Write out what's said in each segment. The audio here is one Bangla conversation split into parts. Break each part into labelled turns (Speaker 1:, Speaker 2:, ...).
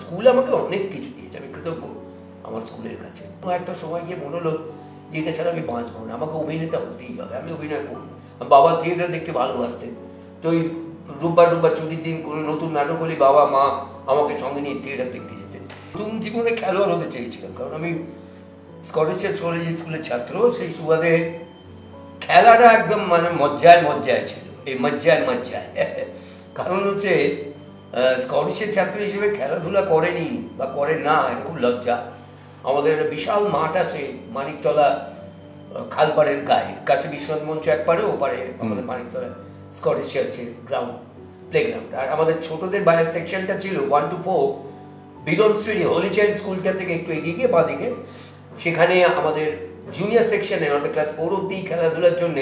Speaker 1: স্কুল আমাকে অনেক কিছু দিয়েছে, আমি কৃতজ্ঞ আমার স্কুলের কাছে। একটা সময় গিয়ে মনে হলো যে এটা ছাড়া আমি বাঁচবো না, আমাকে অভিনেতা হতেই হবে, আমি অভিনয় করবো। বাবা থিয়েটার দেখতে ভালোবাসতেন, তো ওই রোববার ছুটির দিন কোনো নতুন নাটক হলে বাবা মা আমাকে সঙ্গে নিয়ে থিয়েটার দেখতে যেতেন। নতুন জীবনে খেলোয়াড় হতে চেয়েছিলাম, কারণ আমি স্কটিশ কলেজিয়েট স্কুলের ছাত্র, সেই সুবাদে খেলাটা একদম মানে মজ্জায় ছিল, এই মজ্জায় কারণ হচ্ছে স্কটিশের ছাত্র হিসেবে খেলাধুলা করেনি বা করে না, এটা খুব লজ্জা। আমাদের একটা বিশাল মাঠ আছে মানিকতলা খালপাড়ের গায়ে, কাছে বিশ্বনাথ মঞ্চ একপারে, ওপারে আমাদের মানিকতলা স্কটিশ চার্চের গ্রাউন্ড, প্লেগ্রাউন্ড। আর আমাদের ছোটদের বাইরের সেকশনটা ছিল 1 to 4 Beadon street holy child স্কুলটা থেকে একটু এগিয়ে গিয়ে বাঁদিকে, সেখানে আমাদের জুনিয়র সেকশনে অর্থাৎ ক্লাস 4 অব্দি খেলাধুলার জন্য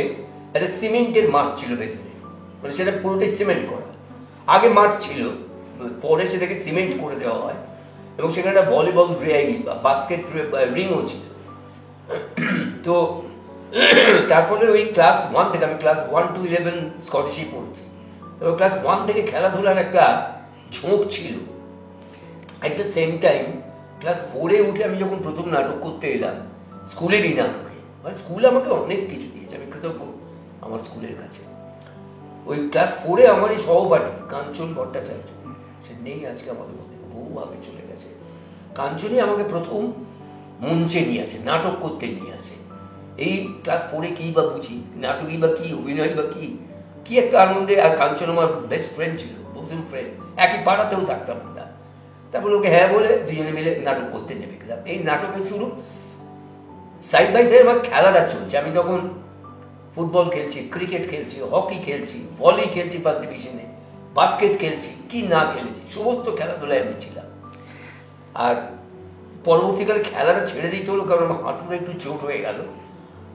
Speaker 1: একটা সিমেন্টের মাঠ ছিল ভেতরে, মানে সেটা পুরোটাই সিমেন্ট করা। আগে মাঠ ছিল, পরে সেটাকে সিমেন্ট করে দেওয়া হয়, এবং সেখানে একটা ভলিবল বাস্কেট রিংও ছিল। তো তার ফলে ওই ক্লাস 1 থেকে, আমি ক্লাস 1 to 11 স্কটিশই পড়েছি, তো ক্লাস 1 থেকে খেলাধুলার একটা ঝোঁক ছিল। At the same time class 4-এ উঠে আমি যখন প্রথম নাটক করতে এলাম, স্কুলেরই নাটকে, মানে স্কুল আমাকে অনেক কিছু দিয়েছে, আমি কৃতজ্ঞ আমার স্কুলের কাছে। ওই ক্লাস 4-এ আমার এই সহপাঠী কাঞ্চন ভট্টাচার্য, সে নেই আজকে আমাদের মধ্যে, বহু আগে চলে গেছে। কাঞ্চনই আমাকে প্রথম মঞ্চে নিয়ে আসে, নাটক করতে নিয়ে আসে। এই ক্লাস 4-এ কী বা বুঝি, নাটকই বা কী, অভিনয় বা কী, কী একটা আনন্দে। আর কাঞ্চন আমার বেস্ট ফ্রেন্ড ছিল, বহুদিন ফ্রেন্ড, একই পাড়াতেও থাকতাম আমরা। তারপর ওকে হ্যাঁ বলে দুজনে মিলে নাটক করতে নেমে গেলাম। এই নাটকের শুরু, সাইড বাই সাইড আমার খেলাটা চলছে। আমি তখন ফুটবল খেলছি, ক্রিকেট খেলছি, হকি খেলছি, ভলি খেলছি ফার্স্ট ডিভিশনে, বাস্কেট খেলছি, কি না খেলেছি, সমস্ত খেলাধুলায় আমি ছিলাম। আর পরবর্তীকালে খেলাটা ছেড়ে দিতে হলো, কারণ আমার হাঁটুর একটু চোট হয়ে গেল।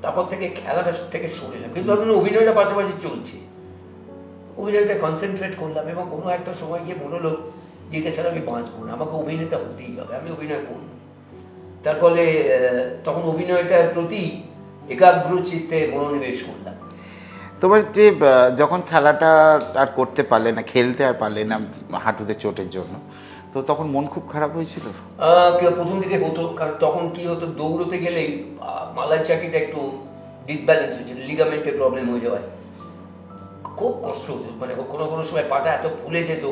Speaker 1: তারপর থেকে খেলাটা থেকে সরে এলাম, কিন্তু আমি অভিনয়টা পাশাপাশি চলছে, অভিনয়টা কনসেন্ট্রেট করলাম। এবং কোনো একটা সময় গিয়ে মনে হলো যে এটা ছাড়া আমি বাঁচবো না, আমাকে অভিনেতা হতেই হবে, আমি অভিনয় করব। তার ফলে তখন অভিনয়টার প্রতি একাগ্র চিত্তে মনোনিবেশ করলাম।
Speaker 2: তোমার যে যখন খেলাটা আর করতে পারলে না, খেলতে আর পারলে না হাঁটুতে চোটের জন্য, তো তখন মন খুব খারাপ হয়েছিল?
Speaker 1: প্রথম দিকে হতো, কারণ তখন কি হতো, দৌড়তে গেলেই মালাই চাকিটা একটু ডিসব্যালেন্স হয়েছিল, লিগামেন্টের প্রবলেম হয়ে যাওয়ায় খুব কষ্ট হতো। মানে কোনো কোনো সময় পাটা এত ফুলে যেত,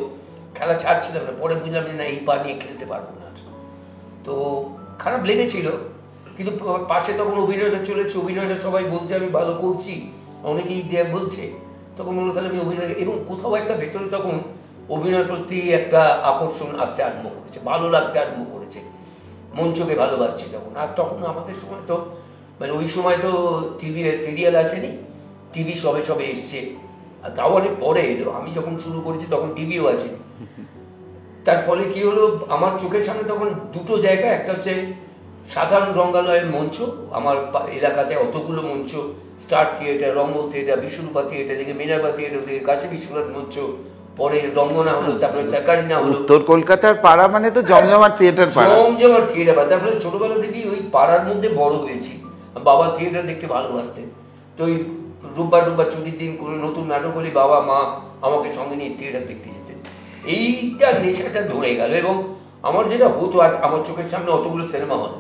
Speaker 1: খেলা ছাড়ছিলাম না। পরে বুঝলাম যে না, এই পা নিয়ে খেলতে পারবো না। তো খারাপ লেগেছিল, কিন্তু পাশে তখন অভিনয়টা চলেছে, অভিনয়টা সবাই বলছে আমি ভালো করছি, অনেকেই বলছে। তখন মনে তাহলে আমি অভিনয়, এবং কোথাও একটা ভেতরে তখন অভিনয়ের প্রতি একটা আকর্ষণ আসতে আরম্ভ করেছে, ভালো লাগতে আরম্ভ করেছে, মঞ্চকে ভালোবাসছি তখন। আর তখন আমাদের সময় তো, মানে ওই সময় তো টিভি সিরিয়াল আসেনি, টিভি সবে সবে এসছে, আর তাও অনেক পরে এলো। আমি যখন শুরু করেছি তখন টিভিও আসেনি। তার ফলে কি হলো, আমার চোখের সামনে তখন দুটো জায়গা, একটা হচ্ছে সাধারণ রঙ্গালয়ের মঞ্চ, আমার এলাকাতে অতগুলো মঞ্চ, স্টার থিয়েটার, রঙ্গল থিয়েটার, বিশ্বরূপা থিয়েটার, দিকে মিনারবা থিয়েটার, দিকে কাছে বিশ্বনাথ মঞ্চ, পরে রঙ্গনা হলো, তারপরে সাকারিনা হলো।
Speaker 2: উত্তর কলকাতার পাড়া মানে তো জমজমাট থিয়েটার পাড়া,
Speaker 1: জমজমাট থিয়েটার পাড়া। তারপরে ছোটবেলা থেকেই ওই পাড়ার মধ্যে বড় হয়েছি। বাবা থিয়েটার দেখতে ভালোবাসতেন, তো ওই রোববার ছুটির দিন কোনো নতুন নাটক হলে বাবা মা আমাকে সঙ্গে নিয়ে থিয়েটার দেখতে যেতেন। এইটা নেশাটা ধরে গেল। এবং আমার যেটা হতো, আর আমার চোখের সামনে অতগুলো সিনেমা হল,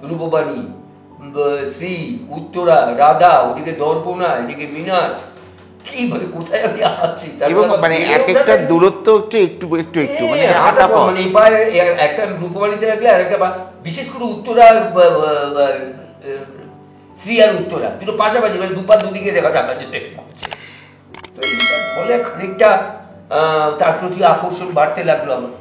Speaker 1: রূপবাণী, শ্রী, উত্তরা, রাধা, ওদিকে দর্পণা, এদিকে মিনার, কি মানে কোথায় আমি আছি,
Speaker 2: মানে এক একটা দূরত্ব একটু মানে
Speaker 1: একটা রূপবাণীতে রাখলে আর একটা, বিশেষ করে উত্তরা, শ্রী আর উত্তরা দুটো পাশাপাশি, মানে দুপার দুদিকে দেখা যেতে তো এইটার ফলে খানিকটা তার প্রতি আকর্ষণ বাড়তে লাগলো আমার।